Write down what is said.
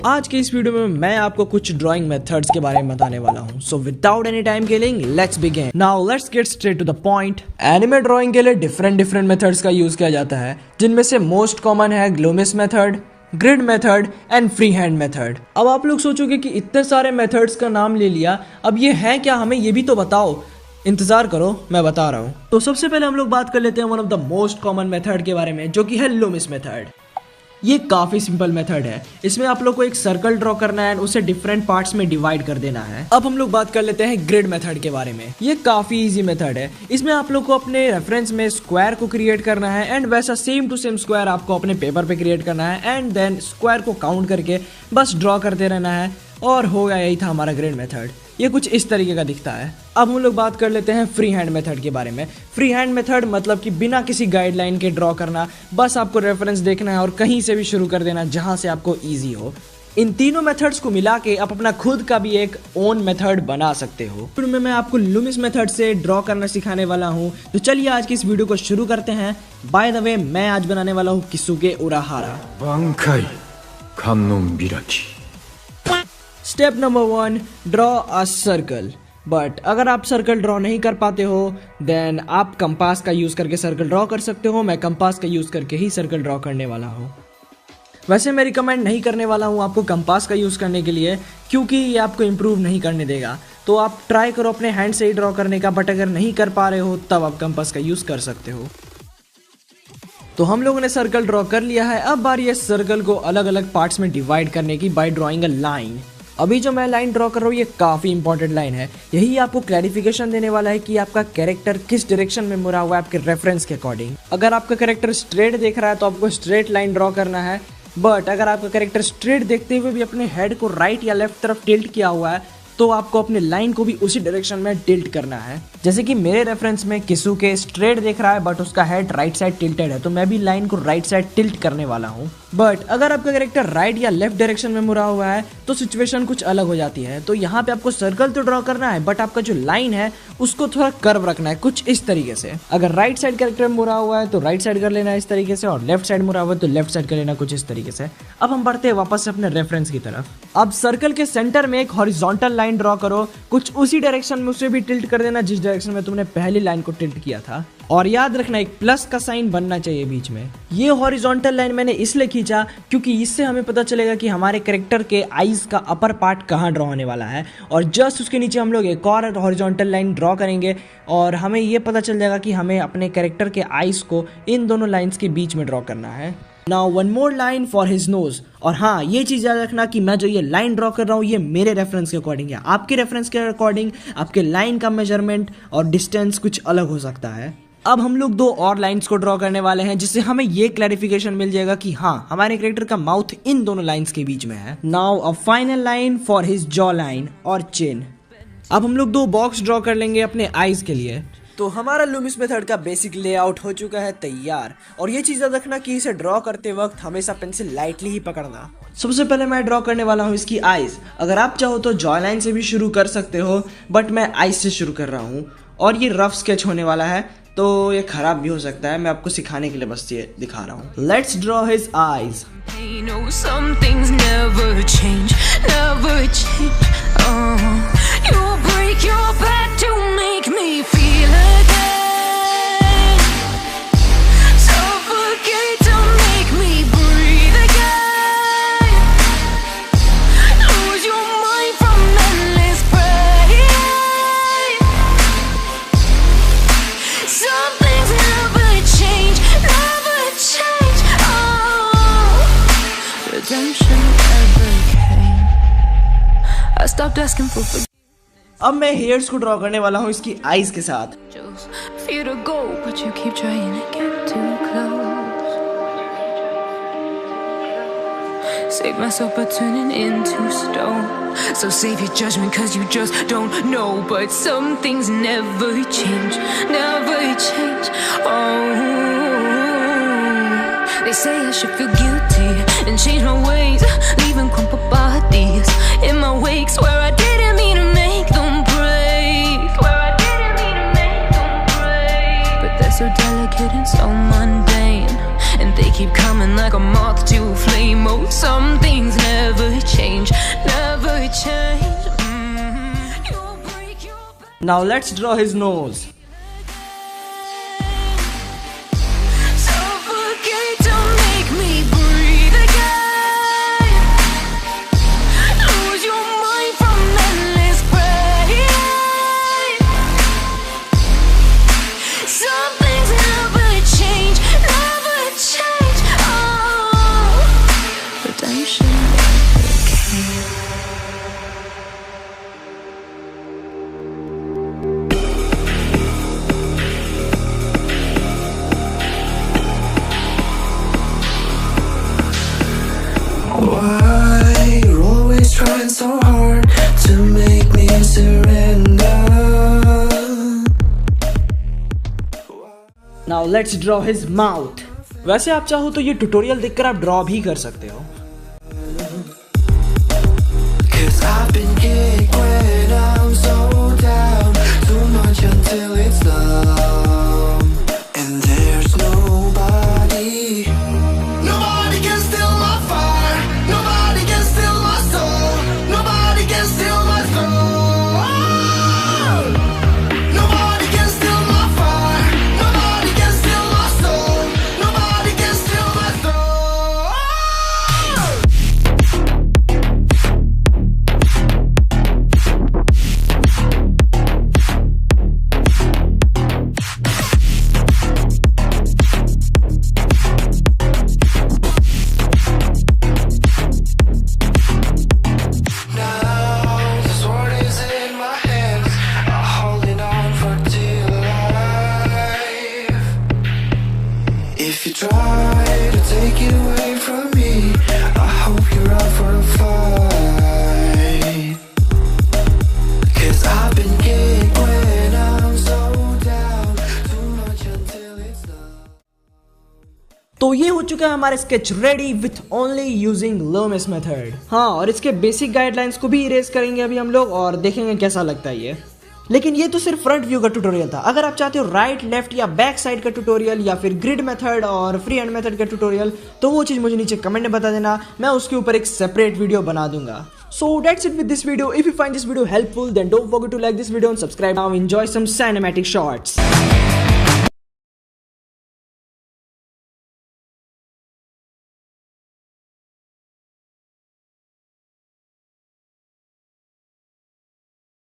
आज के इस वीडियो में मैं आपको कुछ ड्राइंग मेथड्स के बारे में बताने वाला हूँ। So without any time killing let's begin. Now let's get straight to the point. Anime drawing के लिए डिफरेंट मेथड्स का यूज किया जाता है, जिनमें से मोस्ट कॉमन है Loomis method, grid method and free hand method. अब आप लोग सोचोगे कि इतने सारे मेथड्स का नाम ले लिया, अब ये है क्या, हमें ये भी तो बताओ। इंतजार करो, मैं बता रहा हूँ। तो सबसे पहले हम लोग बात कर लेते हैं one of the most common method के बारे में, जो कि है लूमिस मेथड। ये काफी सिंपल मेथड है। इसमें आप लोग को एक सर्कल ड्रॉ करना है और उसे डिफरेंट पार्ट्स में डिवाइड कर देना है। अब हम लोग बात कर लेते हैं ग्रिड मेथड के बारे में। ये काफी इजी मेथड है। इसमें आप लोग को अपने रेफरेंस में स्क्वायर को क्रिएट करना है एंड वैसा सेम टू सेम स्क्वायर आपको अपने पेपर पे क्रिएट करना है एंड देन स्क्वायर को काउंट करके बस ड्रॉ करते रहना है और हो गया। यही था हमारा ग्रिड मेथड। ये कुछ इस तरीके का दिखता है। अब हम लोग बात कर लेते हैं फ्री हैंड मेथड के बारे में। फ्री हैंड मेथड मतलब कि बिना किसी गाइडलाइन के ड्रॉ करना, बस आपको रेफरेंस देखना है और कहीं से भी शुरू कर देना जहां से आपको इजी हो। इन तीनों मेथड्स को मिला के आप अपना खुद का भी एक ओन मेथड बना सकते हो। फिर मैं आपको लूमिस मेथड से ड्रॉ करना सिखाने वाला हूँ। तो चलिए आज की इस वीडियो को शुरू करते हैं। बाय द वे, मैं आज बनाने वाला हूँ Kisuke Urahara. Step number 1, draw a circle. But अगर आप सर्कल ड्रॉ नहीं कर पाते हो देन आप कंपास का यूज़ करके सर्कल ड्रॉ कर सकते हो। मैं कंपास का यूज़ करके ही सर्कल ड्रॉ करने वाला हूँ। वैसे मैं रिकमेंड नहीं करने वाला हूँ आपको कंपास का यूज़ करने के लिए, क्योंकि ये आपको इम्प्रूव नहीं करने देगा। तो आप ट्राई करो अपने हैंड से ही ड्रॉ करने का, बट अगर नहीं कर पा रहे हो तब आप कंपास का यूज़ कर सकते हो। तो हम लोगों ने सर्कल ड्रॉ कर लिया है। अब बारी है सर्कल को अलग अलग पार्ट्स में डिवाइड करने की बाय ड्रॉइंग अ लाइन। अभी जो मैं लाइन ड्रॉ कर रहा हूँ ये काफ़ी इंपॉर्टेंट लाइन है। यही आपको क्लैरिफिकेशन देने वाला है कि आपका कैरेक्टर किस डायरेक्शन में मुड़ा हुआ है आपके रेफरेंस के अकॉर्डिंग। अगर आपका कैरेक्टर स्ट्रेट देख रहा है तो आपको स्ट्रेट लाइन ड्रॉ करना है, बट अगर आपका कैरेक्टर स्ट्रेट देखते हुए भी अपने हेड को राइट या लेफ्ट तरफ टिल्ट किया हुआ है तो आपको अपने लाइन को भी उसी डायरेक्शन में टिल्ट करना है। जैसे कि मेरे रेफरेंस में किसुके स्ट्रेट देख रहा है बट उसका हेड राइट साइड टिल्टेड है, तो मैं भी लाइन को राइट साइड टिल्ट करने वाला हूँ। बट अगर आपका कैरेक्टर राइट या लेफ्ट डायरेक्शन में मुड़ा हुआ है तो सिचुएशन कुछ अलग हो जाती है। तो यहाँ पे आपको सर्कल तो ड्रॉ करना है, बट आपका जो लाइन है उसको थोड़ा कर्व रखना है कुछ इस तरीके से। अगर राइट साइड कैरेक्टर में मुड़ा हुआ है तो राइट साइड कर लेना है इस तरीके से, और लेफ्ट साइड मुड़ा हुआ है तो लेफ्ट साइड कर लेना कुछ इस तरीके से। अब हम बढ़ते हैं वापस से अपने रेफरेंस की तरफ। अब सर्कल के सेंटर में एक हॉरिजॉन्टल लाइन ड्रॉ करो, कुछ उसी डायरेक्शन में उसे भी टिल्ट कर देना जिस डायरेक्शन में तुमने पहली लाइन को टिल्ट किया था। और याद रखना एक प्लस का साइन बनना चाहिए बीच में। ये हॉरिजॉन्टल लाइन मैंने इसलिए खींचा क्योंकि इससे हमें पता चलेगा कि हमारे कैरेक्टर के आईज का अपर पार्ट कहाँ ड्रॉ होने वाला है, और जस्ट उसके नीचे हम लोग एक और हॉरिजॉन्टल लाइन ड्रॉ करेंगे और हमें ये पता चल जाएगा कि हमें अपने कैरेक्टर के आईज को इन दोनों लाइन्स के बीच में ड्रॉ करना है। Now one more line for his nose. और हाँ, ये चीज़ याद रखना कि मैं जो ये लाइन ड्रॉ कर रहा हूँ ये मेरे रेफरेंस के अकॉर्डिंग है। आपके रेफरेंस के अकॉर्डिंग आपके लाइन का मेजरमेंट और डिस्टेंस कुछ अलग हो सकता है। अब हम लोग 2 और लाइंस को ड्रॉ करने वाले हैं, जिससे हमें ये क्लैरिफिकेशन मिल जाएगा कि हाँ, हमारे कैरेक्टर का माउथ इन दोनों लाइंस के बीच में है। Now a final line for his jaw line और चिन। अब हम लोग 2 बॉक्स ड्रॉ कर लेंगे अपने आईज के लिए। तो हमारा लूमिस मेथड का बेसिक लेआउट हो चुका है तैयार। और ये चीज़ याद रखना कि इसे ड्रॉ करते वक्त हमेशा पेंसिल लाइटली ही पकड़ना। सबसे पहले मैं ड्रॉ करने वाला हूँ इसकी आईज। अगर आप चाहो तो जॉ लाइन से भी शुरू कर सकते हो, बट मैं आईज से शुरू कर रहा हूँ। और ये रफ स्केच होने वाला है तो ये खराब भी हो सकता है, मैं आपको सिखाने के लिए बस ये दिखा रहा हूँ। Let's draw his eyes. अब मैं हेयर्स को ड्रॉ करने वाला हूँ इसकी आईज के साथ। Save myself by turning into stone. So save your judgment cause you just don't know. But some things never change, never change. Oh, they say I should feel guilty and change my ways, leaving crumpled bodies in my wake. Swear I didn't mean to make them break, swear I didn't mean to make them break. But they're so delicate and so mundane, and they keep coming like a moth to a flame. Oh, some things never change. Now let's draw his nose. Why you're always trying so hard to make me surrender? Now let's draw his mouth. वैसे आप चाहो तो ये tutorial देखकर आप draw भी कर सकते हो. Cause I've been kicked when I'm so down, too much until it's numb. And there's nobody can steal my fire, nobody can steal my soul, nobody can steal my soul. Nobody can steal my fire, nobody can steal my soul, nobody can steal my soul. If you try to take it away from me, I hope you're up for a fight. Cause I've been kicked when I'm so down, too much until it's done. तो ये हो चुका है हमारा sketch ready with only using Loomis method. हाँ, और इसके basic guidelines को भी इरेज करेंगे अभी हम लोग और देखेंगे कैसा लगता है ये. लेकिन ये तो सिर्फ फ्रंट व्यू का ट्यूटोरियल था. अगर आप चाहते हो राइट लेफ्ट या बैक साइड का ट्यूटोरियल या फिर ग्रिड मेथड और फ्री हैंड मेथड का ट्यूटोरियल, तो वो चीज मुझे नीचे कमेंट में बता देना, मैं उसके ऊपर एक सेपरेट वीडियो बना दूंगा. So that's it with this video. If you find this video helpful, then don't forget to like this video and subscribe. Now enjoy some cinematic shots.